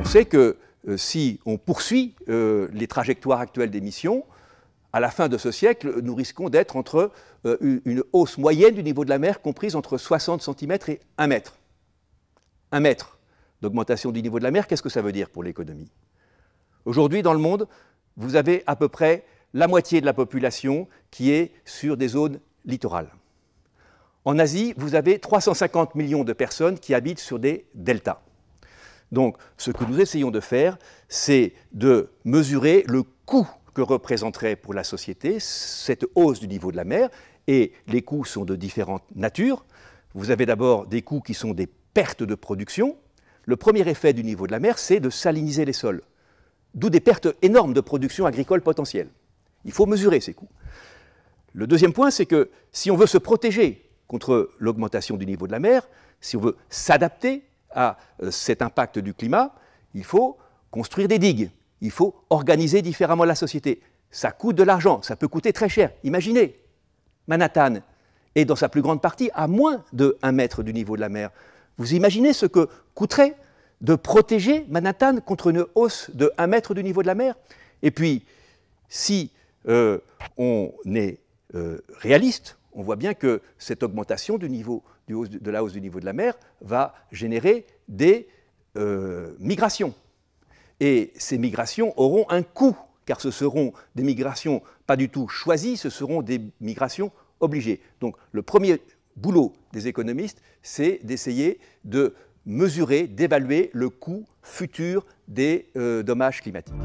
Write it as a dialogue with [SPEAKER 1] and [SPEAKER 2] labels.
[SPEAKER 1] sait que si on poursuit les trajectoires actuelles d'émissions, à la fin de ce siècle, nous risquons d'être entre une hausse moyenne du niveau de la mer comprise entre 60 cm et 1 mètre. 1 mètre d'augmentation du niveau de la mer, qu'est-ce que ça veut dire pour l'économie? Aujourd'hui, dans le monde, vous avez à peu près la moitié de la population qui est sur des zones littorales. En Asie, vous avez 350 millions de personnes qui habitent sur des deltas. Donc, ce que nous essayons de faire, c'est de mesurer le coût que représenterait pour la société cette hausse du niveau de la mer. Et les coûts sont de différentes natures. Vous avez d'abord des coûts qui sont des pertes de production. Le premier effet du niveau de la mer, c'est de saliniser les sols. D'où des pertes énormes de production agricole potentielle. Il faut mesurer ces coûts. Le deuxième point, c'est que si on veut se protéger contre l'augmentation du niveau de la mer, si on veut s'adapter à cet impact du climat, il faut construire des digues, il faut organiser différemment la société. Ça coûte de l'argent, ça peut coûter très cher. Imaginez, Manhattan est dans sa plus grande partie à moins de 1 mètre du niveau de la mer. Vous imaginez ce que coûterait de protéger Manhattan contre une hausse de 1 mètre du niveau de la mer? Et puis, si on est réaliste, on voit bien que cette augmentation de la hausse du niveau de la mer va générer des migrations. Et ces migrations auront un coût, car ce seront des migrations pas du tout choisies, ce seront des migrations obligées. Donc le premier boulot des économistes, c'est d'essayer de mesurer, d'évaluer le coût futur des dommages climatiques.